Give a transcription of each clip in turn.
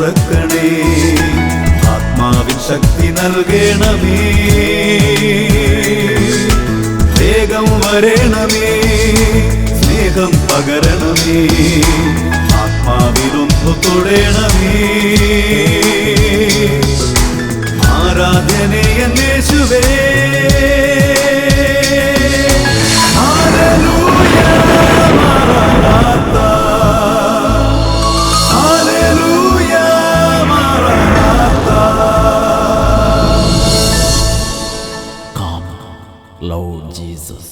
തുറക്കണേ, ആത്മാവിൻ ശക്തി നൽകണമേ, വേഗം വരണമേ, സ്നേഹം പകരണമേ, ആത്മാവിലൊന്നു തൊടണമേ. ആരാധനേ യേശുവേ, ഹല്ലേലൂയ മറനാഥാ, ഹല്ലേലൂയ മറനാഥാ. Come, Lord Jesus.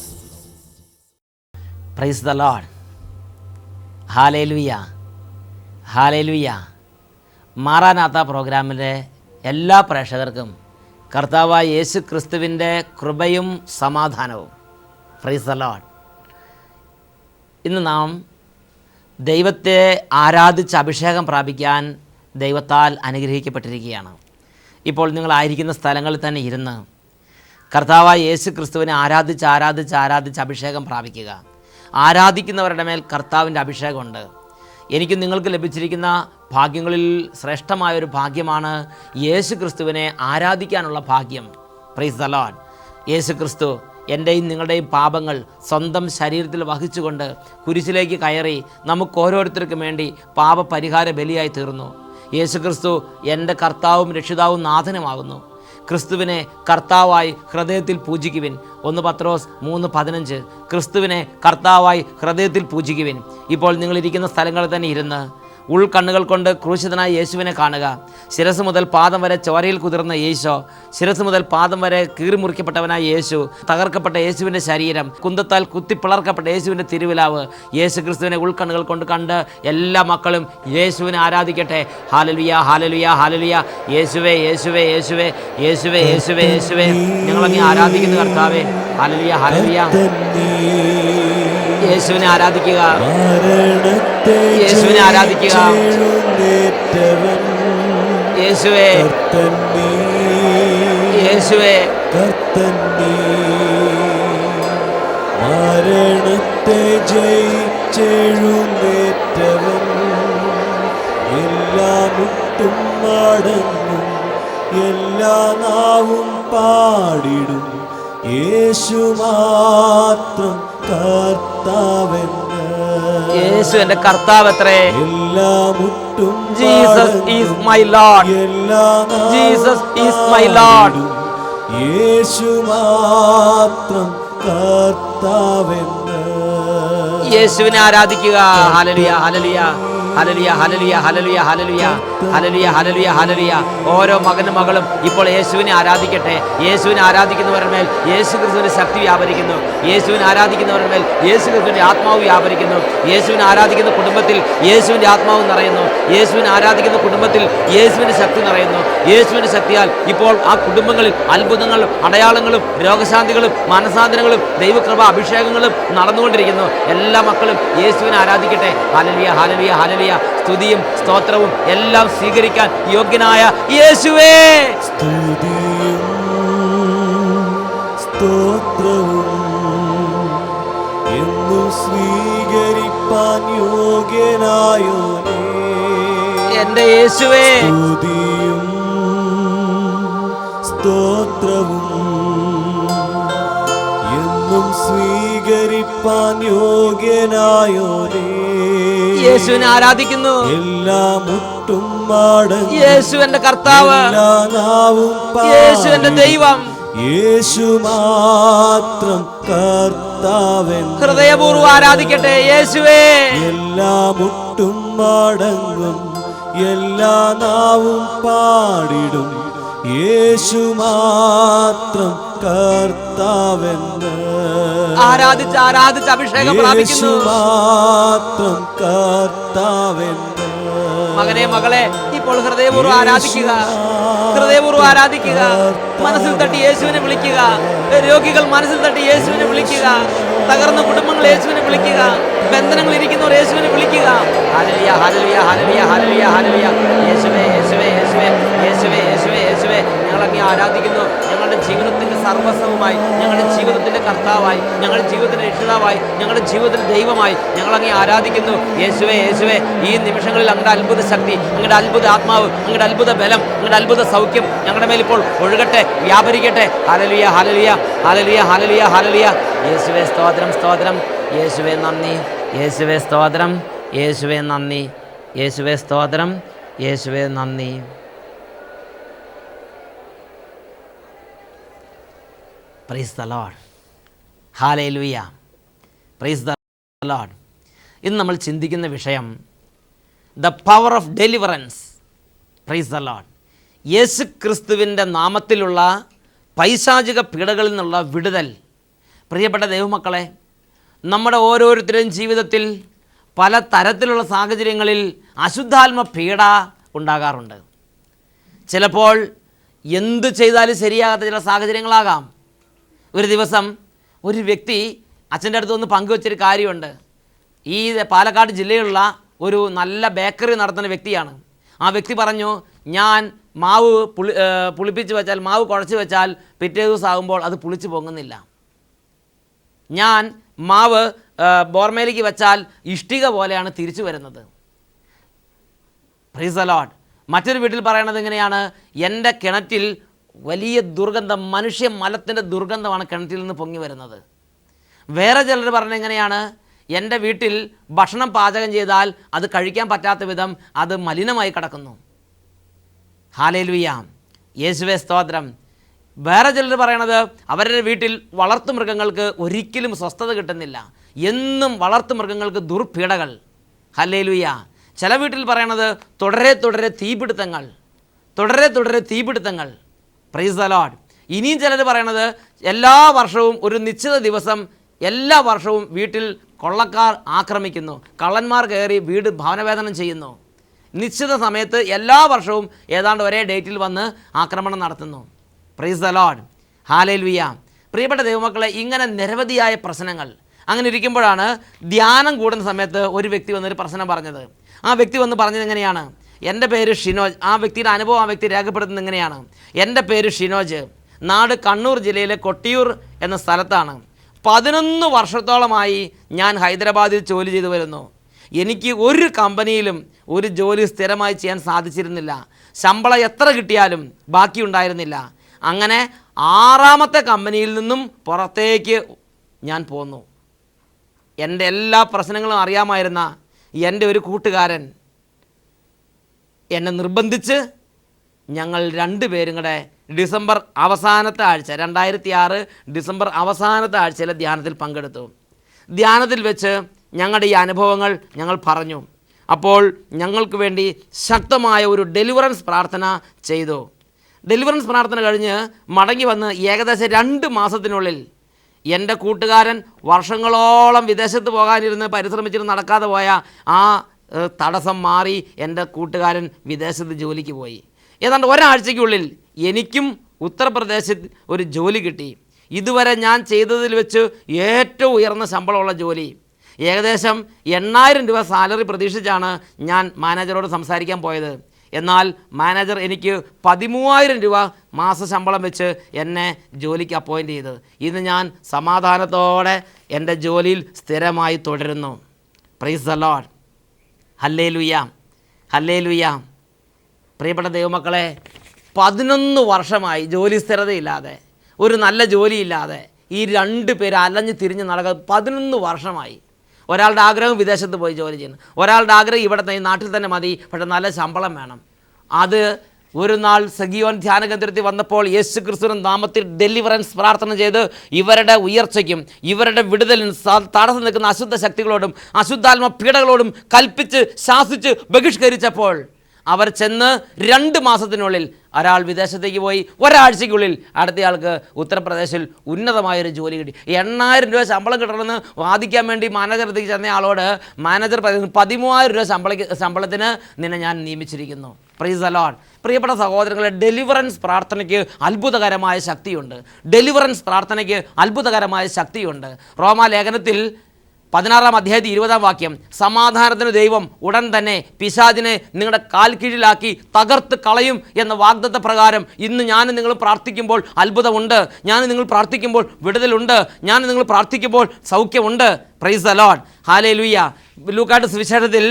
Praise the Lord. ഹല്ലേലൂയ, ഹല്ലേലൂയ. മാറാനാത്ത പ്രോഗ്രാമിൻ്റെ എല്ലാ പ്രേക്ഷകർക്കും കർത്താവായ യേശു ക്രിസ്തുവിൻ്റെ കൃപയും സമാധാനവും. Praise the Lord. ഇന്ന് നാം ദൈവത്തെ ആരാധിച്ച് അഭിഷേകം പ്രാപിക്കാൻ ദൈവത്താൽ അനുഗ്രഹിക്കപ്പെട്ടിരിക്കുകയാണ്. ഇപ്പോൾ നിങ്ങളായിരിക്കുന്ന സ്ഥലങ്ങളിൽ തന്നെ ഇരുന്ന് കർത്താവായ യേശു ക്രിസ്തുവിനെ ആരാധിച്ച് അഭിഷേകം പ്രാപിക്കുക. ആരാധിക്കുന്നവരുടെ മേൽ കർത്താവിൻ്റെ അഭിഷേകമുണ്ട്. എനിക്ക് നിങ്ങൾക്ക് ലഭിച്ചിരിക്കുന്ന ഭാഗ്യങ്ങളിൽ ശ്രേഷ്ഠമായൊരു ഭാഗ്യമാണ് യേശു ക്രിസ്തുവിനെ ആരാധിക്കാനുള്ള ഭാഗ്യം. Price the Lord. യേശു ക്രിസ്തു എൻ്റെയും നിങ്ങളുടെയും പാപങ്ങൾ സ്വന്തം ശരീരത്തിൽ വഹിച്ചുകൊണ്ട് കുരിശിലേക്ക് കയറി നമുക്ക് ഓരോരുത്തർക്കും വേണ്ടി പാപപരിഹാര ബലിയായി തീർന്നു. യേശു ക്രിസ്തു എൻ്റെ കർത്താവും രക്ഷിതാവും നാഥനുമാകുന്നു. ക്രിസ്തുവിനെ കർത്താവായി ഹൃദയത്തിൽ പൂജിക്കുവിൻ. 1 പത്രോസ് 3:15. ക്രിസ്തുവിനെ കർത്താവായി ഹൃദയത്തിൽ പൂജിക്കുവിൻ. ഇപ്പോൾ നിങ്ങളിരിക്കുന്ന സ്ഥലങ്ങളിൽ തന്നെ ഇരുന്ന് ഉൾക്കണ്ണുകൾ കൊണ്ട് ക്രൂശിതനായ യേശുവിനെ കാണുക. ശിരസ് മുതൽ പാദം വരെ ചോരയിൽ കുതിർന്ന യേശു, ശിരസ് മുതൽ പാദം വരെ കീറിമുറിക്കപ്പെട്ടവനായ യേശു, തകർക്കപ്പെട്ട യേശുവിൻ്റെ ശരീരം, കുന്തത്താൽ കുത്തിപ്പിളർക്കപ്പെട്ട യേശുവിൻ്റെ തിരുവിലാവ്, യേശു ക്രിസ്തുവിനെ ഉൾക്കണ്ണുകൾ കൊണ്ട് കണ്ട് എല്ലാ മക്കളും യേശുവിനെ ആരാധിക്കട്ടെ. ഹല്ലേലൂയ, ഹല്ലേലൂയ, ഹല്ലേലൂയ. യേശുവേ, യേശുവേ, യേശുവേ, യേശുവേ, യേശുവേ, യേശുവേ. ഞങ്ങളങ്ങ് ആരാധിക്കുന്നു കർത്താവേ. Hallelujah, hallelujah. യേശുവിനെ ആരാധിക്കുക, യേശുവിനെ ആരാധിക്കുക. യേശുവേ, യേശുവേ, മരണത്തെ ജയിച്ചെഴുന്നേറ്റവൻ, എല്ലാ മുട്ടും മടങ്ങും, എല്ലാ നാവും പാടിടും, യേശു മാത്രം കർത്താവെന്ന്. യേശു എൻ്റെ കർത്താവത്രേ. എല്ലാ മുട്ടും ജീസസ് ഈസ് മൈ ലോർഡ്, എല്ലാ ജീസസ് ഈസ് മൈ ലോർഡ്. യേശു മാത്രം കർത്താവെന്ന്. യേശുവിനെ ആരാധിക്കുക. ഹല്ലേലൂയ, ഹല്ലേലൂയ, ഹല്ലേലൂയ, ഹല്ലേലൂയ, ഹല്ലേലൂയ, ഹല്ലേലൂയ, ഹല്ലേലൂയ, ഹല്ലേലൂയ, ഹല്ലേലൂയ. ഓരോ മകനും മകളും ഇപ്പോൾ യേശുവിനെ ആരാധിക്കട്ടെ. യേശുവിനെ ആരാധിക്കുന്നവരുടെ മേൽ യേശു ക്രിസ്തുവിന്റെ ശക്തി വ്യാപരിക്കുന്നു. യേശുവിനെ ആരാധിക്കുന്നവരുടെ മേൽ യേശു ക്രിസ്തുവിന്റെ ആത്മാവ് വ്യാപരിക്കുന്നു. യേശുവിനെ ആരാധിക്കുന്ന കുടുംബത്തിൽ യേശുവിന്റെ ആത്മാവ് നിറയുന്നു. യേശുവിനെ ആരാധിക്കുന്ന കുടുംബത്തിൽ യേശുവിന്റെ ശക്തി നിറയുന്നു. യേശുവിന്റെ ശക്തിയാൽ ഇപ്പോൾ ആ കുടുംബങ്ങളിൽ അത്ഭുതങ്ങളും അടയാളങ്ങളും രോഗശാന്തികളും മനസാന്തരങ്ങളും ദൈവകൃപ അഭിഷേകങ്ങളും നടന്നുകൊണ്ടിരിക്കുന്നു. എല്ലാ മക്കളും യേശുവിനെ ആരാധിക്കട്ടെ. ഹല്ലേലൂയ, ഹല്ലേലൂയ, ഹല്ലേലൂയ. സ്തുതിയും സ്തോത്രവും എല്ലാം സ്വീകരിക്കാൻ യോഗ്യനായ യേശുവേ, സ്തുതിയും സ്തോത്രവും എന്നും സ്വീകരിപ്പാൻ യോഗ്യനായോനേ, എന്റെ യേശുവേ. സ്തുതിയും സ്തോത്രവും എന്നും സ്വീകരിപ്പാൻ യോഗ്യനായോനേ, യേശുവിനെ ആരാധിക്കുന്നു. എല്ലാ മുട്ടും മടങ്ങും, യേശു എന്റെ കർത്താവ്, എല്ലാ നാവും യേശു എന്റെ ദൈവം, യേശു മാത്രം കർത്താവെന്ന്. ഹൃദയപൂർവ്വം ആരാധിക്കട്ടെ യേശുവേ. എല്ലാ മുട്ടും മടങ്ങും, എല്ലാ നാവും പാടിടും, യേശു മാത്രം കർത്താവെന്ന്. ആരാധിച്ച് അഭിഷേകം പ്രാപിക്കുന്നു. യേശു മാത്രം കർത്താവെന്ന്. മകനെ, മകളെ, ഇപ്പോൾ ഹൃദയപൂർവ്വം ആരാധിക്കുക, ഹൃദയപൂർവ്വം ആരാധിക്കുക. മനസ്സിൽ തട്ടി യേശുവിനെ വിളിക്കുക. രോഗികൾ മനസ്സിൽ തട്ടി യേശുവിനെ വിളിക്കുക. തകർന്ന കുടുംബങ്ങൾ യേശുവിനെ വിളിക്കുക. ബന്ധനങ്ങൾ ഇരിക്കുന്നവർ യേശുവിനെ വിളിക്കുക. ഹല്ലേലൂയ, ഹല്ലേലൂയ, ഹല്ലേലൂയ, ഹല്ലേലൂയ, ഹല്ലേലൂയ. യേശുവേ, യേശുവേ, യേശുവേ. യേശുവേ, യേശുവേ, യേശുവേ, യേശുവേ, ഞങ്ങളങ്ങേ ആരാധിക്കുന്നു. ഞങ്ങളുടെ ജീവിതത്തിൻ്റെ സർവസ്വവുമായി, ഞങ്ങളുടെ ജീവിതത്തിൻ്റെ കർത്താവായി, ഞങ്ങളുടെ ജീവിതത്തിൻ്റെ രക്ഷിതാവായി, ഞങ്ങളുടെ ജീവിതത്തിൻ്റെ ദൈവമായി ഞങ്ങളങ്ങേ ആരാധിക്കുന്നു. യേശുവേ, യേശുവേ, ഈ നിമിഷങ്ങളിൽ അങ്ങയുടെ അത്ഭുത ശക്തി, അങ്ങയുടെ അത്ഭുത ആത്മാവ്, അങ്ങയുടെ അത്ഭുത ബലം, അങ്ങയുടെ അത്ഭുത സൗഖ്യം ഞങ്ങളുടെ മേൽ ഇപ്പോൾ ഒഴുകട്ടെ, വ്യാപരിക്കട്ടെ. ഹല്ലേലൂയ, ഹല്ലേലൂയ, ഹല്ലേലൂയ, ഹല്ലേലൂയ, ഹല്ലേലൂയ. യേശുവേ സ്തോത്രം, സ്തോത്രം. യേശുവേ നന്ദി, യേശുവേ സ്തോത്രം, യേശുവേ നന്ദി, യേശുവേ സ്തോത്രം, യേശുവേ നന്ദി. Praise the Lord. ഹല്ലേലൂയ, പ്രൈസ് ദ ലോർഡ്. ഇന്ന് നമ്മൾ ചിന്തിക്കുന്ന വിഷയം the power of deliverance. Praise the Lord. Yesu ക്രിസ്തുവിൻ്റെ നാമത്തിലുള്ള പൈശാചിക പീഡകളിൽ നിന്നുള്ള വിടുതൽ. പ്രിയപ്പെട്ട ദൈവമക്കളെ, നമ്മുടെ ഓരോരുത്തരുടെയും ജീവിതത്തിൽ പല തരത്തിലുള്ള സാഹചര്യങ്ങളിൽ അശുദ്ധാത്മ പീഡ ഉണ്ടാകാറുണ്ട്. ചിലപ്പോൾ എന്ത് ചെയ്താലും ശരിയാകാത്ത ചില സാഹചര്യങ്ങളാകാം. ഒരു ദിവസം ഒരു വ്യക്തി അച്ഛൻ്റെ അടുത്ത് ഒന്ന് പങ്കുവച്ചൊരു കാര്യമുണ്ട്. ഈ പാലക്കാട് ജില്ലയിലുള്ള ഒരു നല്ല ബേക്കറി നടത്തുന്ന വ്യക്തിയാണ്. ആ വ്യക്തി പറഞ്ഞു, ഞാൻ മാവ് പുളിപ്പിച്ച് വെച്ചാൽ, മാവ് കുഴച്ച് വെച്ചാൽ പിറ്റേ ദിവസം ആകുമ്പോൾ അത് പുളിച്ച് പൊങ്ങുന്നില്ല. ഞാൻ മാവ് ബോർമേലേക്ക് വെച്ചാൽ ഇഷ്ടിക പോലെയാണ് തിരിച്ചു വരുന്നത്. Price the Lord. മറ്റൊരു വീട്ടിൽ പറയണത് എങ്ങനെയാണ്, എൻ്റെ കിണറ്റിൽ വലിയ ദുർഗന്ധം, മനുഷ്യ മലത്തിൻ്റെ ദുർഗന്ധമാണ് കിണറ്റിൽ നിന്ന് പൊങ്ങി വരുന്നത്. വേറെ ചിലർ പറഞ്ഞത് എങ്ങനെയാണ്, എൻ്റെ വീട്ടിൽ ഭക്ഷണം പാചകം ചെയ്താൽ അത് കഴിക്കാൻ പറ്റാത്ത വിധം അത് മലിനമായി കിടക്കുന്നു. ഹല്ലേലൂയ, യേശുവേ സ്തോത്രം. വേറെ ചിലർ പറയണത് അവരുടെ വീട്ടിൽ വളർത്തുമൃഗങ്ങൾക്ക് ഒരിക്കലും സ്വസ്ഥത കിട്ടുന്നില്ല, എന്നും വളർത്തുമൃഗങ്ങൾക്ക് ദുർപീഡകൾ. ഹല്ലേലൂയ. ചില വീട്ടിൽ പറയണത് തുടരെ തുടരെ തീപിടുത്തങ്ങൾ, തുടരെ തുടരെ തീപിടുത്തങ്ങൾ. Price the Lord. ഇനിയും ചിലർ പറയണത് എല്ലാ വർഷവും ഒരു നിശ്ചിത ദിവസം, എല്ലാ വർഷവും വീട്ടിൽ കൊള്ളക്കാർ ആക്രമിക്കുന്നു, കള്ളന്മാർ കയറി വീട് ഭവനവേദനം ചെയ്യുന്നു. നിശ്ചിത സമയത്ത് എല്ലാ വർഷവും ഏതാണ്ട് ഒരേ ഡേറ്റിൽ വന്ന് ആക്രമണം നടത്തുന്നു. Price the Lord. ഹല്ലേലൂയ. പ്രിയപ്പെട്ട ദൈവമക്കളെ, ഇങ്ങനെ നിരവധിയായ പ്രശ്നങ്ങൾ. അങ്ങനെ ഇരിക്കുമ്പോഴാണ് ധ്യാനം കൂടുന്ന സമയത്ത് ഒരു വ്യക്തി വന്നൊരു പ്രശ്നം പറഞ്ഞത്. ആ വ്യക്തി വന്ന് പറഞ്ഞത് എങ്ങനെയാണ്, എൻ്റെ പേര് ഷിനോജ്. ആ വ്യക്തിയുടെ അനുഭവം ആ വ്യക്തി രേഖപ്പെടുത്തുന്നത് എങ്ങനെയാണ്, എൻ്റെ പേര് ഷിനോജ്, നാട് കണ്ണൂർ ജില്ലയിലെ കൊട്ടിയൂർ എന്ന സ്ഥലത്താണ്. 11 വർഷത്തോളമായി ഞാൻ ഹൈദരാബാദിൽ ജോലി ചെയ്തു വരുന്നു. എനിക്ക് ഒരു കമ്പനിയിലും ഒരു ജോലി സ്ഥിരമായി ചെയ്യാൻ സാധിച്ചിരുന്നില്ല. ശമ്പളം എത്ര കിട്ടിയാലും ബാക്കിയുണ്ടായിരുന്നില്ല. അങ്ങനെ 6ാമത്തെ കമ്പനിയിൽ നിന്നും പുറത്തേക്ക് ഞാൻ പോന്നു. എൻ്റെ എല്ലാ പ്രശ്നങ്ങളും അറിയാമായിരുന്ന എൻ്റെ ഒരു കൂട്ടുകാരൻ എന്നെ നിർബന്ധിച്ച് ഞങ്ങൾ 2 പേരും കൂടെ ഡിസംബർ അവസാനത്തെ ആഴ്ച, 2006 ഡിസംബർ അവസാനത്തെ ആഴ്ചയിലെ ധ്യാനത്തിൽ പങ്കെടുത്തു. ധ്യാനത്തിൽ വെച്ച് ഞങ്ങളുടെ ഈ അനുഭവങ്ങൾ ഞങ്ങൾ പറഞ്ഞു. അപ്പോൾ ഞങ്ങൾക്ക് വേണ്ടി ശക്തമായ ഒരു ഡെലിവറൻസ് പ്രാർത്ഥന ചെയ്തു. ഡെലിവറൻസ് പ്രാർത്ഥന കഴിഞ്ഞ് മടങ്ങി വന്ന് ഏകദേശം 2 മാസത്തിനുള്ളിൽ എൻ്റെ കൂട്ടുകാരൻ വർഷങ്ങളോളം വിദേശത്ത് പോകാനിരുന്ന് പരിശ്രമിച്ചിരുന്ന് നടക്കാതെ പോയ ആ തടസ്സം മാറി. എൻ്റെ കൂട്ടുകാരൻ വിദേശത്ത് ജോലിക്ക് പോയി. ഏതാണ്ട് ഒരാഴ്ചയ്ക്കുള്ളിൽ എനിക്കും ഉത്തർപ്രദേശിൽ ഒരു ജോലി കിട്ടി. ഇതുവരെ ഞാൻ ചെയ്തതിൽ വെച്ച് ഏറ്റവും ഉയർന്ന ശമ്പളമുള്ള ജോലി. ഏകദേശം 8000 രൂപ സാലറി പ്രതീക്ഷിച്ചാണ് ഞാൻ മാനേജറോട് സംസാരിക്കാൻ പോയത്. എന്നാൽ മാനേജർ എനിക്ക് 13000 രൂപ മാസ ശമ്പളം വെച്ച് എന്നെ ജോലിക്ക് അപ്പോയിൻ്റ് ചെയ്ത്. ഇന്ന് ഞാൻ സമാധാനത്തോടെ എൻ്റെ ജോലിയിൽ സ്ഥിരമായി തുടരുന്നു. Price the Lord. ഹല്ലേലൂയ, ഹല്ലേലൂയ. പ്രിയപ്പെട്ട ദൈവമക്കളെ, 11 വർഷമായി ജോലി സ്ഥിരതയില്ലാതെ, ഒരു നല്ല ജോലിയില്ലാതെ ഈ 2 പേര് അലഞ്ഞ് തിരിഞ്ഞ് നടക്കുക 11 വർഷമായി. ഒരാളുടെ ആഗ്രഹം വിദേശത്ത് പോയി ജോലി ചെയ്യുന്നു, ഒരാളുടെ ആഗ്രഹം ഇവിടെ ഈ നാട്ടിൽ തന്നെ മതി, പക്ഷേ നല്ല ശമ്പളം വേണം. അത് ഒരു നാൾ സഗിയോൻ ധ്യാന കേന്ദ്രത്തിൽ വന്നപ്പോൾ യേശു ക്രിസ്തുവിന്റെ നാമത്തിൽ ഡെലിവറൻസ് പ്രാർത്ഥന ചെയ്ത് ഇവരുടെ ഉയർച്ചയ്ക്കും ഇവരുടെ വിടുതലിനും തടസ്സം നിൽക്കുന്ന അശുദ്ധ ശക്തികളോടും അശുദ്ധാത്മ പീഡകളോടും കൽപ്പിച്ച് ശാസിച്ച് ബഹിഷ്കരിച്ചപ്പോൾ അവർ ചെന്ന് 2 മാസത്തിനുള്ളിൽ ഒരാൾ വിദേശത്തേക്ക് പോയി, ഒരാഴ്ചയ്ക്കുള്ളിൽ അടുത്തയാൾക്ക് ഉത്തർപ്രദേശിൽ ഉന്നതമായൊരു ജോലി കിട്ടി. 8000 രൂപ ശമ്പളം കിട്ടണമെന്ന് വാദിക്കാൻ വേണ്ടി മാനേജറത്തേക്ക് ചെന്ന ആളോട് മാനേജർ 13000 രൂപ ശമ്പളത്തിന് നിന്നെ ഞാൻ നിയമിച്ചിരിക്കുന്നു. Price the Lord. പ്രിയപ്പെട്ട സഹോദരങ്ങളെ, ഡെലിവറൻസ് പ്രാർത്ഥനയ്ക്ക് അത്ഭുതകരമായ ശക്തിയുണ്ട്. ഡെലിവറൻസ് പ്രാർത്ഥനയ്ക്ക് അത്ഭുതകരമായ ശക്തിയുണ്ട്. റോമാ ലേഖനത്തിൽ 16-ാം അധ്യായത്തിൽ 20-ാം വാക്യം, സമാധാനത്തിന് ദൈവം ഉടൻ തന്നെ പിശാചിനെ നിങ്ങളുടെ കാൽ കീഴിലാക്കി തകർത്ത് കളയും എന്ന വാഗ്ദത്ത പ്രകാരം ഇന്ന് ഞാനും നിങ്ങൾ പ്രാർത്ഥിക്കുമ്പോൾ അത്ഭുതമുണ്ട്, ഞാൻ നിങ്ങൾ പ്രാർത്ഥിക്കുമ്പോൾ വിടുതലുണ്ട്, ഞാൻ നിങ്ങൾ പ്രാർത്ഥിക്കുമ്പോൾ സൗഖ്യമുണ്ട്. Praise the Lord. ഹല്ലേലൂയ. ലൂക്കായുടെ സുവിശേഷത്തിൽ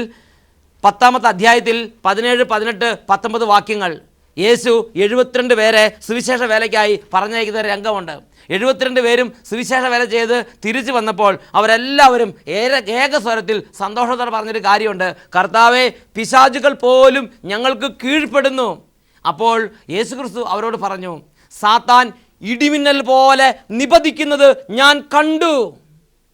10-ാമത്തെ അധ്യായത്തിൽ 17, 18, 19 വാക്യങ്ങൾ യേശു 72 പേരെ സുവിശേഷ വേലയ്ക്കായി പറഞ്ഞയക്കുന്ന ഒരു രംഗമുണ്ട്. 72 പേരും സുവിശേഷ വേല ചെയ്ത് തിരിച്ചു വന്നപ്പോൾ അവരെല്ലാവരും ഏക സ്വരത്തിൽ സന്തോഷത്തോടെ പറഞ്ഞൊരു കാര്യമുണ്ട്, കർത്താവേ, പിശാചുകൾ പോലും ഞങ്ങൾക്ക് കീഴ്പ്പെടുന്നു. അപ്പോൾ യേശുക്രിസ്തു അവരോട് പറഞ്ഞു, സാത്താൻ ഇടിമിന്നൽ പോലെ നിപതിക്കുന്നത് ഞാൻ കണ്ടു.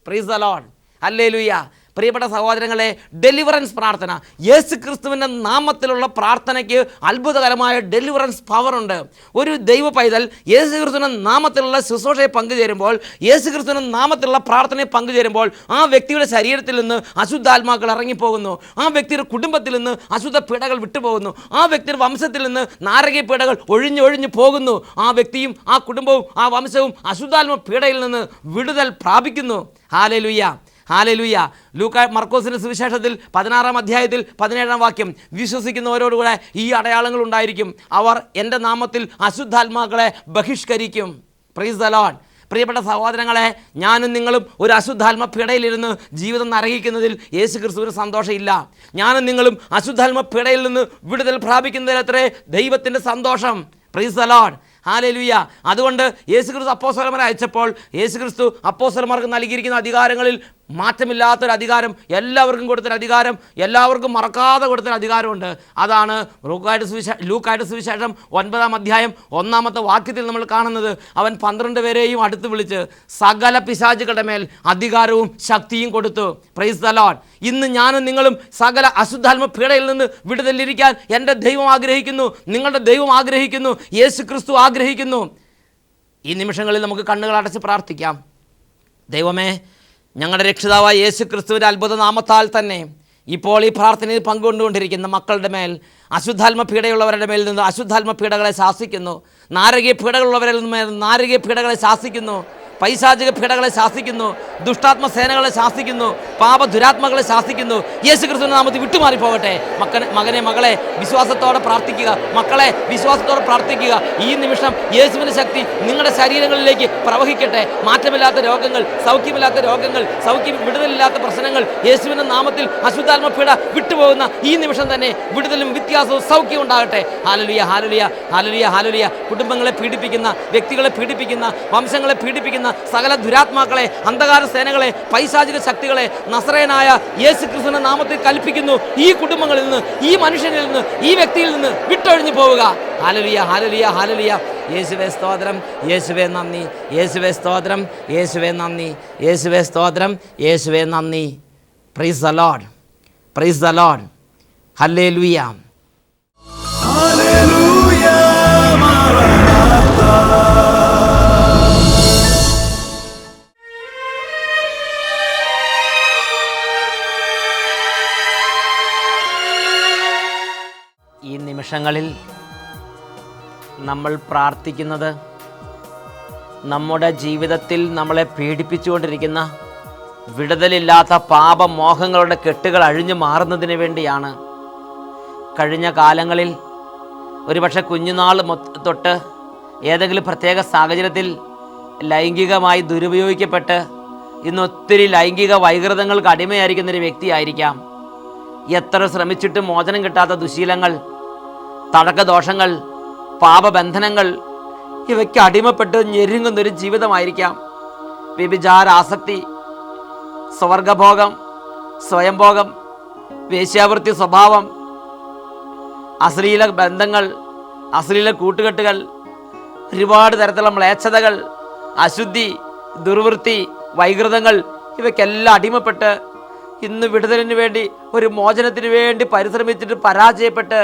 Price the Lord. ഹല്ലേലൂയ. പ്രിയപ്പെട്ട സഹോദരങ്ങളെ, ഡെലിവറൻസ് പ്രാർത്ഥന, യേശു ക്രിസ്തുവിൻ്റെ നാമത്തിലുള്ള പ്രാർത്ഥനയ്ക്ക് അത്ഭുതകരമായ ഡെലിവറൻസ് പവറുണ്ട്. ഒരു ദൈവ പൈതൽ യേശു ക്രിസ്തുവിൻ്റെ നാമത്തിലുള്ള ശുശ്രൂഷയെ പങ്കുചേരുമ്പോൾ, യേശു ക്രിസ്തുവിൻ്റെ നാമത്തിലുള്ള പ്രാർത്ഥനയെ പങ്കുചേരുമ്പോൾ ആ വ്യക്തിയുടെ ശരീരത്തിൽ നിന്ന് അശുദ്ധാത്മാക്കൾ ഇറങ്ങിപ്പോകുന്നു, ആ വ്യക്തിയുടെ കുടുംബത്തിൽ നിന്ന് അശുദ്ധ പീഡകൾ വിട്ടുപോകുന്നു, ആ വ്യക്തിയുടെ വംശത്തിൽ നിന്ന് നാരകീയ പീഡകൾ ഒഴിഞ്ഞൊഴിഞ്ഞു പോകുന്നു, ആ വ്യക്തിയും ആ കുടുംബവും ആ വംശവും അശുദ്ധാത്മ പീഡയിൽ നിന്ന് വിടുതൽ പ്രാപിക്കുന്നു. Hallelujah, hallelujah. മർക്കോസിന്റെ സുവിശേഷത്തിൽ 16-ാം അധ്യായത്തിൽ 17-ാം വാക്യം, വിശ്വസിക്കുന്നവരോടുകൂടെ ഈ അടയാളങ്ങൾ ഉണ്ടായിരിക്കും, അവർ എൻ്റെ നാമത്തിൽ അശുദ്ധാത്മാക്കളെ ബഹിഷ്കരിക്കും. Praise the Lord. പ്രിയപ്പെട്ട സഹോദരങ്ങളെ, ഞാനും നിങ്ങളും ഒരു അശുദ്ധാത്മ പീഡയിലിരുന്ന് ജീവിതം നരകിക്കുന്നതിൽ യേശു ക്രിസ്തുവിന് സന്തോഷമില്ല. ഞാനും നിങ്ങളും അശുദ്ധാത്മ പീഡയിൽ നിന്ന് വിടുതൽ പ്രാപിക്കുന്നതിലത്രേ ദൈവത്തിൻ്റെ സന്തോഷം. Price the Lord. ഹല്ലേലൂയ. അതുകൊണ്ട് യേശുക്രിസ്തു അപ്പോസ്തലന്മാരെ അയച്ചപ്പോൾ യേശുക്രിസ്തു അപ്പോസ്തലന്മാർക്ക് നൽകിയിരിക്കുന്ന അധികാരങ്ങളിൽ മാറ്റമില്ലാത്തൊരു അധികാരം, എല്ലാവർക്കും കൊടുത്തൊരു അധികാരം, എല്ലാവർക്കും മറക്കാതെ കൊടുത്തൊരു അധികാരമുണ്ട്. അതാണ് ലൂക്കായുടെ സുവിശേഷം 9-ാം അധ്യായം 1-ാമത്തെ വാക്യത്തിൽ നമ്മൾ കാണുന്നത്. അവൻ 12 പേരെയും അടുത്ത് വിളിച്ച് സകല പിശാചുകളുടെ മേൽ അധികാരവും ശക്തിയും കൊടുത്തു. Price the Lord. ഇന്ന് ഞാനും നിങ്ങളും സകല അശുദ്ധാത്മ പീഡയിൽ നിന്ന് വിടുതലിരിക്കാൻ എൻ്റെ ദൈവം ആഗ്രഹിക്കുന്നു, നിങ്ങളുടെ ദൈവം ആഗ്രഹിക്കുന്നു, യേശു ക്രിസ്തു ആഗ്രഹിക്കുന്നു. ഈ നിമിഷങ്ങളിൽ നമുക്ക് കണ്ണുകൾ അടച്ച് പ്രാർത്ഥിക്കാം. ദൈവമേ, ഞങ്ങളുടെ രക്ഷിതാവായ യേശു ക്രിസ്തുവിൻ്റെ അത്ഭുത നാമത്താൽ തന്നെ ഇപ്പോൾ ഈ പ്രാർത്ഥനയിൽ പങ്കുകൊണ്ടുകൊണ്ടിരിക്കുന്ന മക്കളുടെ മേൽ, അശുദ്ധാത്മ പീഡയുള്ളവരുടെ മേൽ നിന്ന് അശുദ്ധാത്മ പീഡകളെ ശാസിക്കുന്നു, നാരകീയ പീഡകളുള്ളവരിൽ നിന്ന് നാരകീയ പീഡകളെ ശാസിക്കുന്നു, പൈശാചിക പീഡകളെ ശാസിക്കുന്നു, ദുഷ്ടാത്മ സേനകളെ ശാസിക്കുന്നു, പാപദുരാത്മകളെ ശാസിക്കുന്നു. യേശു ക്രിസ്തുവിന്റെ നാമത്തിൽ വിട്ടുമാറിപ്പോകട്ടെ. മകനെ, മകളെ, വിശ്വാസത്തോടെ പ്രാർത്ഥിക്കുക. മക്കളെ, വിശ്വാസത്തോടെ പ്രാർത്ഥിക്കുക. ഈ നിമിഷം യേശുവിൻ്റെ ശക്തി നിങ്ങളുടെ ശരീരങ്ങളിലേക്ക് പ്രവഹിക്കട്ടെ. മാറ്റമില്ലാത്ത രോഗങ്ങൾ, സൗഖ്യമില്ലാത്ത രോഗങ്ങൾ, വിടുതലില്ലാത്ത പ്രശ്നങ്ങൾ യേശുവിൻ്റെ നാമത്തിൽ അശുദ്ധാത്മ പീഡ വിട്ടുപോകുന്ന ഈ നിമിഷം തന്നെ വിടുതലും വ്യത്യാസവും സൗഖ്യം ഉണ്ടാകട്ടെ. ഹല്ലേലൂയ, ഹല്ലേലൂയ, ഹല്ലേലൂയ, ഹല്ലേലൂയ. കുടുംബങ്ങളെ പീഡിപ്പിക്കുന്ന, വ്യക്തികളെ പീഡിപ്പിക്കുന്ന, വംശങ്ങളെ പീഡിപ്പിക്കുന്ന സകല ദുരാത്മാക്കളെ, അന്ധകാര സേനകളെ, പൈശാചിക ശക്തികളെ നസറേയനായ യേശു ക്രിസ്തുവിന്റെ നാമത്തിൽ കൽപ്പിക്കുന്നു. ഈ കുടുംബങ്ങളിൽ നിന്ന്, ഈ മനുഷ്യനിൽ നിന്ന്, ഈ വ്യക്തിയിൽ നിന്ന് വിട്ടൊഴിഞ്ഞു പോവുക. ഹല്ലേലൂയ, ഹല്ലേലൂയ, ഹല്ലേലൂയ. യേശുവേ സ്തോത്രം, യേശുവേ നന്ദി, യേശുവേ സ്തോത്രം, യേശുവേ നന്ദി, യേശുവേ സ്തോത്രം, യേശുവേ നന്ദി. Praise the Lord, praise the Lord. ഹല്ലേലൂയ. ഹല്ലേലൂയ. മറനാഥാ. ഈ നിമിഷങ്ങളിൽ നമ്മൾ പ്രാർത്ഥിക്കുന്നത് നമ്മുടെ ജീവിതത്തിൽ നമ്മളെ പീഡിപ്പിച്ചുകൊണ്ടിരിക്കുന്ന വിടുതലില്ലാത്ത പാപമോഹങ്ങളുടെ കെട്ടുകൾ അഴിഞ്ഞു മാറുന്നതിന് വേണ്ടിയാണ്. കഴിഞ്ഞ കാലങ്ങളിൽ ഒരുപക്ഷെ കുഞ്ഞുനാൾ തൊട്ട് ഏതെങ്കിലും പ്രത്യേക സാഹചര്യത്തിൽ ലൈംഗികമായി ദുരുപയോഗിക്കപ്പെട്ട് ഇന്നൊത്തിരി ലൈംഗിക വൈകൃതങ്ങൾക്ക് അടിമയായിരിക്കുന്നൊരു വ്യക്തിയായിരിക്കാം. എത്ര ശ്രമിച്ചിട്ടും മോചനം കിട്ടാത്ത ദുശീലങ്ങൾ, തടക്കദോഷങ്ങൾ, പാപബന്ധനങ്ങൾ, ഇവയ്ക്ക് അടിമപ്പെട്ട് ഞെരുങ്ങുന്നൊരു ജീവിതമായിരിക്കാം. വ്യഭിചാര ആസക്തി, സ്വർഗഭോഗം, സ്വയംഭോഗം, വേശ്യാവൃത്തി സ്വഭാവം, അശ്ലീല ബന്ധങ്ങൾ, അശ്ലീല കൂട്ടുകെട്ടുകൾ, ഒരുപാട് തരത്തിലുള്ള മ്ലേച്ഛതകൾ, അശുദ്ധി, ദുർവൃത്തി, വൈകൃതങ്ങൾ, ഇവയ്ക്കെല്ലാം അടിമപ്പെട്ട് ഇന്ന് വിടുതലിന് വേണ്ടി, ഒരു മോചനത്തിന് വേണ്ടി പരിശ്രമിച്ചിട്ട് പരാജയപ്പെട്ട്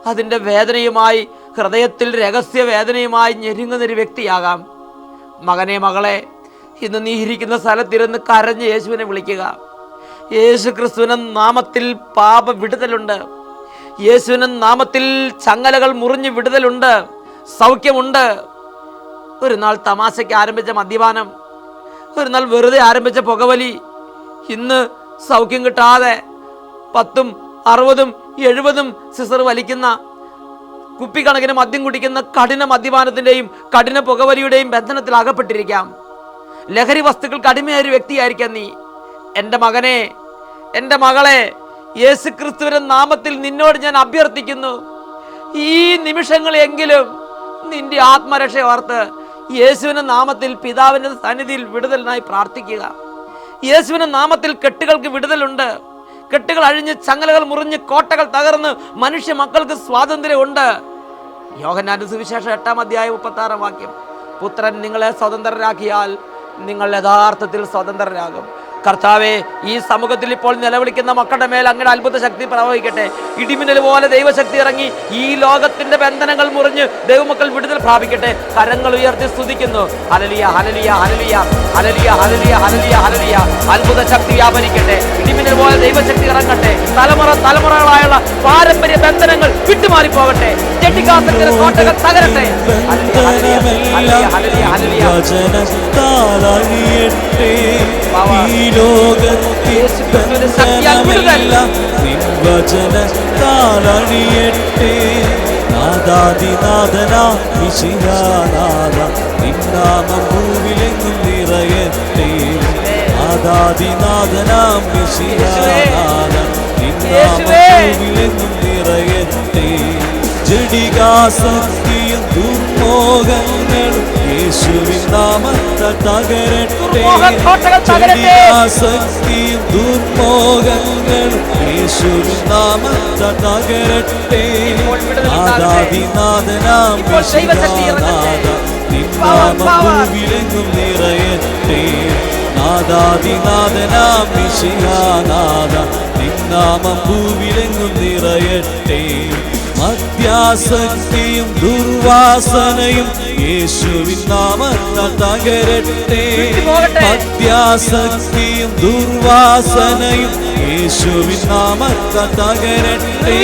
അതിൻ്റെ വേദനയുമായി, ഹൃദയത്തിൽ രഹസ്യ വേദനയുമായി ഞെരുങ്ങുന്നൊരു വ്യക്തിയാകാം. മകനെ, മകളെ, ഇന്ന് നീ ഇരിക്കുന്ന സ്ഥലത്തിരുന്ന് കരഞ്ഞ് യേശുവിനെ വിളിക്കുക. യേശു ക്രിസ്തുവിന്റെ നാമത്തിൽ പാപ വിടുതലുണ്ട്. യേശുവിന്റെ നാമത്തിൽ ചങ്ങലകൾ മുറിഞ്ഞ് വിടുതലുണ്ട്, സൗഖ്യമുണ്ട്. ഒരു നാൾ തമാശയ്ക്ക് ആരംഭിച്ച മദ്യപാനം, ഒരു നാൾ വെറുതെ ആരംഭിച്ച പുകവലി, ഇന്ന് സൗഖ്യം കിട്ടാതെ 10, 60, 70 സിസർ വലിക്കുന്ന, കുപ്പിക്കണക്കിന് മദ്യം കുടിക്കുന്ന കഠിന മദ്യപാനത്തിന്റെയും കഠിന പുകവലിയുടെയും ബന്ധനത്തിൽ അകപ്പെട്ടിരിക്കാം. ലഹരി വസ്തുക്കൾക്ക് അടിമയായ ഒരു വ്യക്തിയായിരിക്കാം നീ. എൻ്റെ മകനെ, എൻ്റെ മകളെ, യേശു ക്രിസ്തുവിന്റെ നാമത്തിൽ നിന്നോട് ഞാൻ അഭ്യർത്ഥിക്കുന്നു, ഈ നിമിഷങ്ങളെങ്കിലും നിന്റെ ആത്മരക്ഷ ഓർത്ത് യേശുവിന്റെ നാമത്തിൽ പിതാവിന്റെ സന്നിധിയിൽ വിടുതലിനായി പ്രാർത്ഥിക്കുക. യേശുവിന്റെ നാമത്തിൽ കെട്ടുകൾക്ക് വിടുതലുണ്ട്. കെട്ടുകൾ അഴിഞ്ഞ്, ചങ്ങലകൾ മുറിഞ്ഞ്, കോട്ടകൾ തകർന്ന് മനുഷ്യ മക്കൾക്ക് സ്വാതന്ത്ര്യമുണ്ട്. യോഹന്നാന്റെ സുവിശേഷം 8-ാം അധ്യായം 36-ാം വാക്യം. പുത്രൻ നിങ്ങളെ സ്വതന്ത്രരാക്കിയാൽ നിങ്ങൾ യഥാർത്ഥത്തിൽ സ്വതന്ത്രരാകും. കർത്താവേ, ഈ സമൂഹത്തിൽ ഇപ്പോൾ നിലവിളിക്കുന്ന മക്കളുടെ മേൽ അങ്ങയുടെ അത്ഭുത ശക്തി പ്രവഹിക്കട്ടെ. ഇടിമിന്നൽ പോലെ ദൈവശക്തി ഇറങ്ങി ഈ ലോകത്തിന്റെ ബന്ധനങ്ങൾ മുറിഞ്ഞ് ദൈവമക്കൾ വിടുതൽ പ്രാപിക്കട്ടെ. കരങ്ങൾ ഉയർത്തി സ്തുതിക്കുന്നു. ഹല്ലേലൂയ, ഹല്ലേലൂയ, ഹല്ലേലൂയ, ഹല്ലേലൂയ, ഹല്ലേലൂയ, ഹല്ലേലൂയ, ഹല്ലേലൂയ. അത്ഭുത ശക്തി വ്യാപരിക്കട്ടെ. ഇടിമിന്നൽ പോലെ ദൈവശക്തി ഇറങ്ങട്ടെ. തലമുറകളായുള്ള പാരമ്പര്യ ബന്ധനങ്ങൾ വിട്ടുമാറിപ്പോകട്ടെ. ജഡികാസത്തിന്റെ കോട്ടകൾ തകരട്ടെ. നിന്നാമം ഭൂവിലെങ്ങും നിറയട്ടെ. ആദാദിനാഥനാം മിശിഹാനാഥ, നിന്നാമം ഭൂവിലെങ്ങും നിറയട്ടെ. ജഡികാസക്തിയും ദുർമോഹങ്ങളും യേശുവിൻ നാമത്താൽ തകരട്ടെ. ജഡികാസക്തിയും ദുർമോഹങ്ങളും യേശുവിൻ നാമത്താൽ തകരട്ടെ. ആദാദിനാഥനാം മിശിഹാനാഥ, നിന്നാമം ഭൂവിലെങ്ങും നിറയട്ടെ. നാദാദിനാഥനാം മിശിഹാനാഥ, നിന്നാമം ഭൂവിലെങ്ങും നിറയട്ടെ. മദ്യാസക്തിയും ദുർവാസനയും യേശുവിൻ നാമത്താൽ തകരട്ടെ. മദ്യാസക്തിയും ദുർവാസനയും യേശുവിൻ നാമത്താൽ തകരട്ടെ.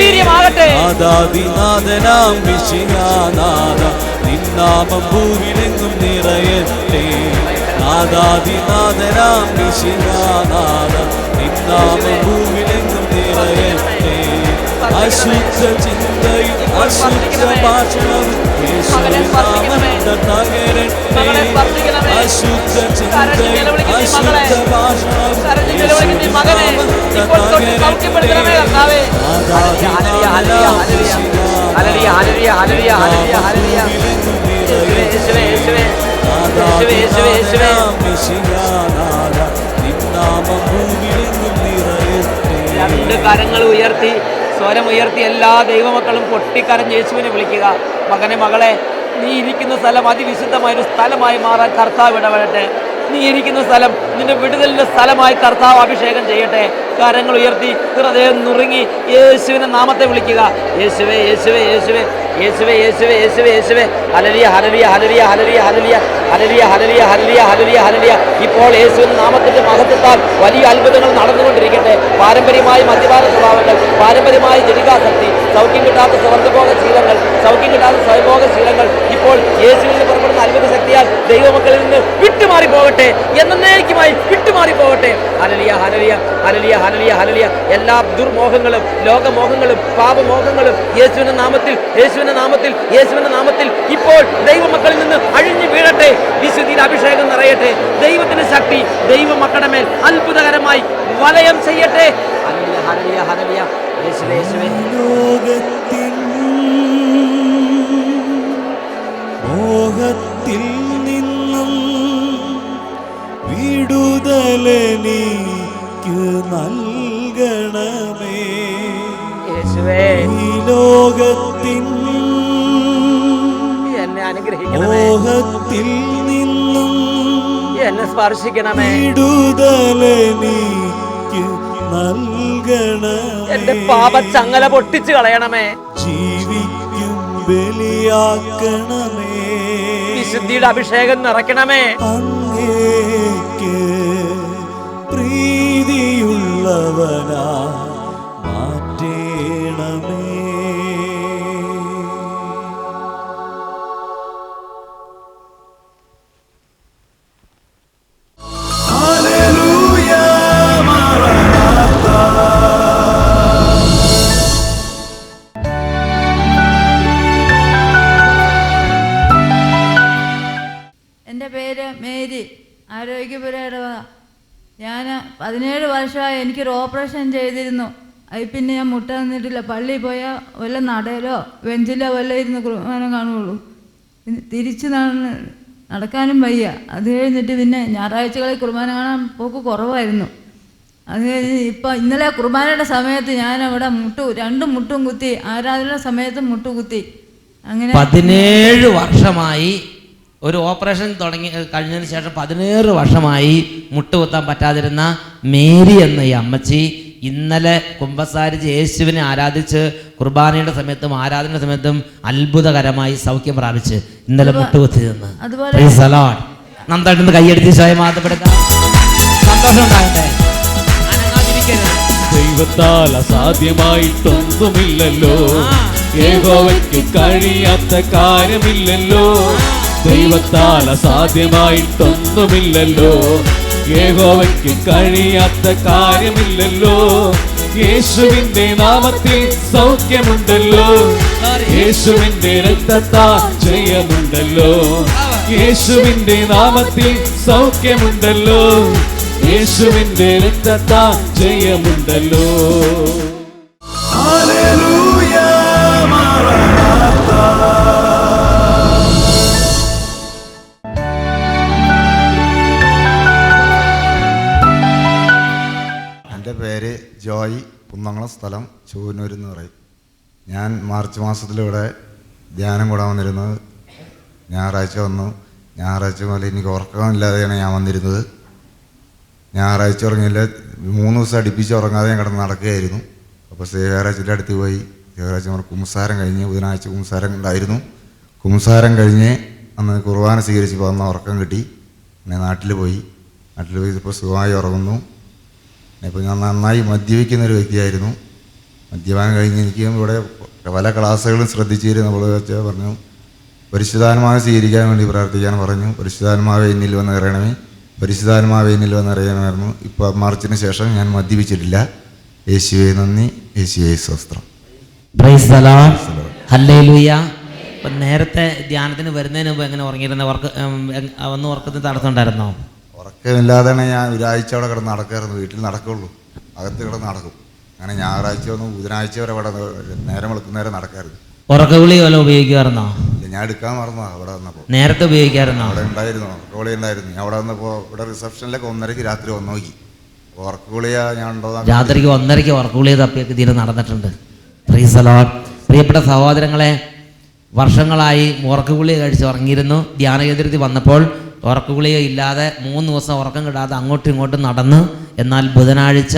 നാദാദിനാഥനാം മിശിഹാനാഥ, നിന്നാമം ഭൂവിലെങ്ങും നിറയട്ടെ. നാദാദിനാഥനാം മിശിഹാനാഥ, നിന്നാമം ഭൂവിലെങ്ങും നിറയട്ടെ. അശുദ്ധ ചിന്തയും അശുദ്ധ ഭാഷണവും യേശുവിൻ നാമത്താൽ തകരട്ടെ. അശുദ്ധ ചിന്തയും അശുദ്ധ ഭാഷണവും യേശുവിൻ നാമത്താൽ തകരട്ടെ. നാദാദിനാഥനാം മിശിഹാനാഥ, നിന്നാമം ഭൂവിലെങ്ങും നിറയട്ടെ. രണ്ട് കരങ്ങൾ ഉയർത്തി, സ്വരമുയർത്തി എല്ലാ ദൈവമക്കളും പൊട്ടിക്കരഞ്ഞ് യേശുവിനെ വിളിക്കുക. മകനെ, മകളെ, നീ ഇരിക്കുന്ന സ്ഥലം അതിവിശുദ്ധമായൊരു സ്ഥലമായി മാറാൻ കർത്താവ് ഇടപെടട്ടെ. നീ ഇരിക്കുന്ന സ്ഥലം നിന്റെ വിടുതലിന്റെ സ്ഥലമായി കർത്താവ് അഭിഷേകം ചെയ്യട്ടെ. കരങ്ങൾ ഉയർത്തി ഹൃദയം നുറുങ്ങി യേശുവിന്റെ നാമത്തെ വിളിക്കുക. യേശുവേ, യേശുവേ, യേശുവേ, യേശുവേ, യേശുവേ, യേശുവേ, യേശുവേ. ഹല്ലേലൂയ, ഹല്ലേലൂയ, ഹല്ലേലൂയ, ഹല്ലേലൂയ, ഹല്ലേലൂയ, ഹല്ലേലൂയ, ഹല്ലേലൂയ, ഹല്ലേലൂയ, ഹല്ലേലൂയ, ഹല്ലേലൂയ. ഇപ്പോൾ യേശുവിന്റെ നാമത്തിന്റെ മഹത്വത്താൽ വലിയ അത്ഭുതങ്ങൾ നടന്നുകൊണ്ടിരിക്കട്ടെ. പാരമ്പര്യമായ മദ്യപാന സ്വഭാവങ്ങൾ, പാരമ്പര്യമായ ജഡികാസക്തി, സൗഖ്യം കിട്ടാത്ത സ്വർഗ്ഗഭോഗ ശീലങ്ങൾ, സൗഖ്യം കിട്ടാത്ത സ്വയംഭോഗ ശീലങ്ങൾ ഇപ്പോൾ യേശുവിൽ നിന്ന് പുറപ്പെടുന്ന അത്ഭുത ശക്തിയാൽ ദൈവമക്കളിൽ നിന്ന് വിട്ടുമാറി പോകട്ടെ. എന്നേക്കുമായി വിട്ടുമാറി പോകട്ടെ. ഹല്ലേലൂയ, ഹല്ലേലൂയ, ഹല്ലേലൂയ, ഹല്ലേലൂയ, ഹല്ലേലൂയ. എല്ലാ ദുർമോഹങ്ങളും, ലോകമോഹങ്ങളും, പാപമോഹങ്ങളും യേശുവിന്റെ നാമത്തിൽ, യേശുവിന്റെ നാമത്തിൽ, യേശുവിന്റെ നാമത്തിൽ ഇപ്പോൾ ദൈവമക്കളിൽ നിന്ന് അഴിഞ്ഞു വീഴട്ടെ. വിശുദ്ധിയിൽ അഭിഷേകം നിറയട്ടെ. ദൈവത്തിന്റെ ശക്തി ദൈവമക്കളുടെ മേൽ അത്ഭുതകരമായി വലയം ചെയ്യട്ടെ. ഹല്ലേലൂയ, ഹല്ലേലൂയ, ഹല്ലേലൂയ. യേശുവേ, യേശുവേ. മോഹത്തിൽ നിന്നും വിടുതലെനിക്കു നൽകണമേ. യേശുവേ, ഈ ലോകത്തിൻ എന്നെ അനുഗ്രഹിക്കണമേ. മോഹത്തിൽ നിന്നും എന്നെ സ്പർശിക്കണമേ. വിടുതലെനിക്കു നൽകണമേ. എന്റെ പാപച്ചങ്ങല പൊട്ടിച്ചു കളയണമേ. ജീവിക്കും ബലിയാക്കണമേ. വിശുദ്ധിയുടെ അഭിഷേകം നിറയ്ക്കണമേ. അങ്ങേക്ക് പ്രീതിയുള്ളവനാ മാറ്റേണമേ. ഹല്ലേലൂയ. ഞാൻ 17 വർഷമായി എനിക്കൊരു ഓപ്പറേഷൻ ചെയ്തിരുന്നു. അതിൽ പിന്നെ ഞാൻ മുട്ട നിന്നിട്ടില്ല. പള്ളിയിൽ പോയാൽ വല്ല നടയിലോ ബെഞ്ചിലോ വല്ല ഇരുന്ന് കുർബാന കാണുകയുള്ളൂ. തിരിച്ച് നടക്കാനും വയ്യ. അത് കഴിഞ്ഞിട്ട് പിന്നെ ഞായറാഴ്ചകളിൽ കുർബാന കാണാൻ പോക്ക് കുറവായിരുന്നു. അത് കഴിഞ്ഞ് ഇപ്പം ഇന്നലെ കുർബാനയുടെ സമയത്ത് ഞാൻ അവിടെ രണ്ട് മുട്ടും കുത്തി, ആരാധന സമയത്ത് മുട്ടുകുത്തി. അങ്ങനെ 17 വർഷമായി ഒരു ഓപ്പറേഷൻ കഴിഞ്ഞതിന് ശേഷം 17 വർഷമായി മുട്ടുകുത്താൻ പറ്റാതിരുന്ന മേരി എന്ന ഈ അമ്മച്ചി ഇന്നലെ കുമ്പസാരിച്ച് യേശുവിനെ ആരാധിച്ച് കുർബാനയുടെ സമയത്തും ആരാധന സമയത്തും അത്ഭുതകരമായി സൗഖ്യം പ്രാപിച്ച് ഇന്നലെ മുട്ടുകുത്തി നിന്ന്. നന്നായിട്ട് കൈയടിച്ച് സ്വയം മാറ്റപ്പെടുത്താം. സന്തോഷം ഉണ്ടാകട്ടെ. ദൈവത്താൽ അസാധ്യമായിട്ടൊന്നുമില്ലല്ലോ, യഹോവയ്ക്ക് കഴിയാത്ത കാര്യമില്ലല്ലോ. ദൈവത്താൽ അസാധ്യമായിട്ടൊന്നുമില്ലല്ലോ, യഹോവയ്ക്ക് കഴിയാത്ത കാര്യമില്ലല്ലോ. യേശുവിന്റെ നാമത്തിൽ സൗഖ്യമുണ്ടല്ലോ, യേശുവിന്റെ രക്തത്താൽ ജയമുണ്ടല്ലോ. യേശുവിന്റെ നാമത്തിൽ സൗഖ്യമുണ്ടല്ലോ, യേശുവിന്റെ രക്തത്താൽ ജയമുണ്ടല്ലോ. ഹല്ലേലൂയ മറനാഥ. എൻ്റെ പേര് ജോയ്, കുന്നംകുളം, സ്ഥലം ചൂനൂർ എന്ന് പറയും. ഞാൻ മാർച്ച് മാസത്തിലൂടെ ധ്യാനം കൂടാൻ വന്നിരുന്നത്. ഞായറാഴ്ച വന്നു. ഞായറാഴ്ച മുതൽ എനിക്ക് ഉറക്കമില്ലാതെയാണ് ഞാൻ വന്നിരുന്നത്. ഞായറാഴ്ച ഉറങ്ങിയില്ല, 3 ദിവസം അടുപ്പിച്ച് ഉറങ്ങാതെ ഞാൻ കിടന്ന് നടക്കുകയായിരുന്നു. അപ്പോൾ സേവ്യാറാഴ്ചയുടെ അടുത്ത് പോയി. സേവ്യാറാഴ്ച നമ്മൾ കുമ്പസാരം കഴിഞ്ഞ്, ബുധനാഴ്ച കുമ്പസാരം ഉണ്ടായിരുന്നു. കുമ്പസാരം കഴിഞ്ഞ് അന്ന് കുർബാന സ്വീകരിച്ചപ്പോൾ അന്ന് ഉറക്കം കിട്ടി. പിന്നെ നാട്ടിൽ പോയി ഇപ്പോൾ സുഖമായി ഉറങ്ങുന്നു. ഇപ്പോൾ ഞാൻ നന്നായി മദ്യപിക്കുന്നൊരു വ്യക്തിയായിരുന്നു. മദ്യപാനം കഴിഞ്ഞ് എനിക്ക് ഇവിടെ പല ക്ലാസ്സുകളും ശ്രദ്ധിച്ചിരുന്നു. നമ്മൾ വെച്ചാൽ പറഞ്ഞു പരിശുദ്ധാത്മാവ് സ്വീകരിക്കാൻ വേണ്ടി പ്രാർത്ഥിക്കാൻ പറഞ്ഞു. പരിശുദ്ധാത്മാവ് എന്നിൽ വന്ന് അറിയണമേ, പരിശുദ്ധാത്മാവ് എന്നിൽ വന്ന് അറിയണമായിരുന്നു. ഇപ്പോൾ മാർച്ചിന് ശേഷം ഞാൻ മദ്യപിച്ചിട്ടില്ല. യേശുവേ നന്ദി, യേശുവേ സ്വസ്ത്രം. Praise the Lord. ഹല്ലേലൂയ. അപ്പം നേരത്തെ ധ്യാനത്തിന് വരുന്നതിന് മുമ്പ് എങ്ങനെ ഉറങ്ങിയിരുന്ന ഒന്ന് ഉറക്കത്തിന് തടസ്സം ഉണ്ടായിരുന്നോ? ഉറക്കമില്ലാതെയാണ് ഞാൻ ഒരാഴ്ച അവിടെ കിടന്ന് നടക്കായിരുന്നു. വീട്ടിൽ നടക്കുള്ളൂ, അകത്ത് കിടന്ന് നടക്കും. അങ്ങനെ ഞായറാഴ്ച വന്ന് ബുധനാഴ്ച വരെ അവിടെ നേരം വെളുക്കുന്നേരം നടക്കായിരുന്നു. ഉറക്കഗുളി വല്ല ഉപയോഗിക്കുമായിരുന്നോ? ഞാൻ എടുക്കാൻ മറന്നോ അവിടെ വന്നപ്പോൾ. നേരത്തെ ഉപയോഗിക്കാറുണ്ടോ? അവിടെ ഉണ്ടായിരുന്നു, ഉറക്കഗുളി ഉണ്ടായിരുന്നു. ഞാൻ അവിടെ വന്നപ്പോൾ ഇവിടെ റിസപ്ഷനിലേക്ക് 1:30 രാത്രി വന്ന് നോക്കി. ഉറക്കഗുളിയാ ഞാൻ ഉണ്ടോ? രാത്രിക്ക് 1:30 ഉറക്കഗുളി തപ്പിയൊക്കെ ഇതിന് നടന്നിട്ടുണ്ട്. Price the Lord. പ്രിയപ്പെട്ട സഹോദരങ്ങളെ, വർഷങ്ങളായി ഉറക്കഗുളിക കഴിച്ച് ഉറങ്ങിയിരുന്നു. ധ്യാനകേന്ദ്രത്തിൽ വന്നപ്പോൾ ഉറക്കഗുളിക ഇല്ലാതെ 3 ദിവസം ഉറക്കം കിട്ടാതെ അങ്ങോട്ടും ഇങ്ങോട്ടും നടന്ന്. എന്നാൽ ബുധനാഴ്ച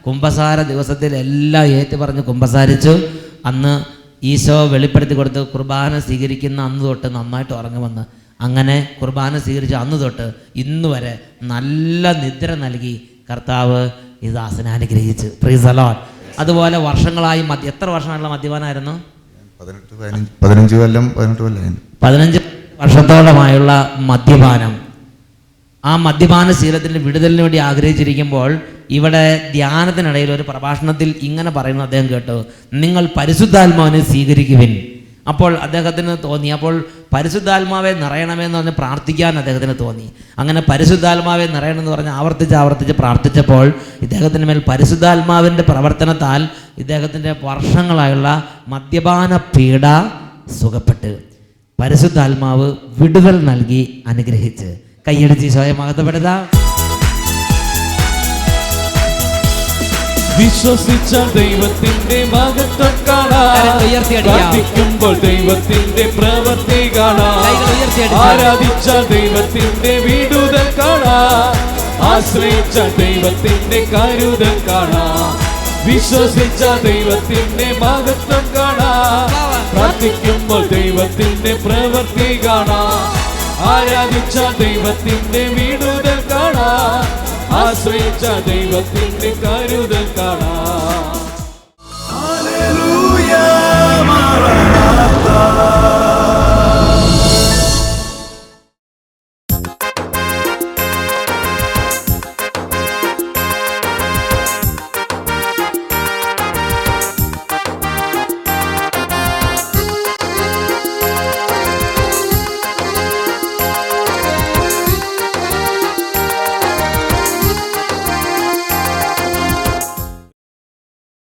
കുമ്പസാര ദിവസത്തിൽ എല്ലാം ഏറ്റു പറഞ്ഞ് കുമ്പസാരിച്ചു. അന്ന് ഈശോ വെളിപ്പെടുത്തി കൊടുത്ത് കുർബാന സ്വീകരിക്കുന്ന അന്ന് തൊട്ട് നന്നായിട്ട് ഉറങ്ങുമെന്ന്. അങ്ങനെ കുർബാന സ്വീകരിച്ച അന്ന് തൊട്ട് ഇന്ന് വരെ നല്ല നിദ്ര നൽകി കർത്താവ് ഈ ദാസനെ അനുഗ്രഹിച്ചു. Price the Lord. അതുപോലെ വർഷങ്ങളായി എത്ര വർഷമായുള്ള മദ്യപാനായിരുന്നു? 15 കൊല്ലം 15 വർഷത്തോളമായുള്ള മദ്യപാനം. ആ മദ്യപാന ശീലത്തിൻ്റെ വിടുതലിന് വേണ്ടി ആഗ്രഹിച്ചിരിക്കുമ്പോൾ ഇവിടെ ധ്യാനത്തിനിടയിൽ ഒരു പ്രഭാഷണത്തിൽ ഇങ്ങനെ പറയുന്നു. അദ്ദേഹം കേട്ടു, നിങ്ങൾ പരിശുദ്ധാത്മാവിനെ സ്വീകരിക്കുവിൻ. അപ്പോൾ അദ്ദേഹത്തിന് തോന്നി, അപ്പോൾ പരിശുദ്ധാത്മാവെ നിറയണമെന്ന് പറഞ്ഞ് പ്രാർത്ഥിക്കാൻ അദ്ദേഹത്തിന് തോന്നി. അങ്ങനെ പരിശുദ്ധാത്മാവെ നിറയണമെന്ന് പറഞ്ഞ് ആവർത്തിച്ച് പ്രാർത്ഥിച്ചപ്പോൾ ഇദ്ദേഹത്തിന് മേൽ പരിശുദ്ധാത്മാവിൻ്റെ പ്രവർത്തനത്താൽ ഇദ്ദേഹത്തിൻ്റെ വർഷങ്ങളായുള്ള മദ്യപാന പീഡ സുഖപ്പെട്ട് പരിശുദ്ധാത്മാവ് വിടുതൽ നൽകി അനുഗ്രഹിച്ച്. കൈയടിച്ച് സ്വയം മഹത്വപ്പെടുത്താം. വിശ്വസിച്ച ദൈവത്തിന്റെ മഹത്വം കാണാം, പ്രാർത്ഥിക്കുമ്പോൾ ദൈവത്തിന്റെ പ്രവൃത്തി കാണാം, ആരാധിച്ച ദൈവത്തിന്റെ വിടുതൽ കാണാം, ആശ്രയിച്ച ദൈവത്തിന്റെ കരുതൽ കാണാം. വിശ്വസിച്ച ദൈവത്തിന്റെ മഹത്വം കാണാം, പ്രാർത്ഥിക്കുമ്പോൾ ദൈവത്തിന്റെ പ്രവൃത്തി കാണാം, ആരാധിച്ച ദൈവത്തിന്റെ വിടുതൽ കാണാം, ആശ്രയിച്ച ദൈവത്തിന്റെ കരുതൽ കാണാം. ഹല്ലേലൂയ മറനാഥ.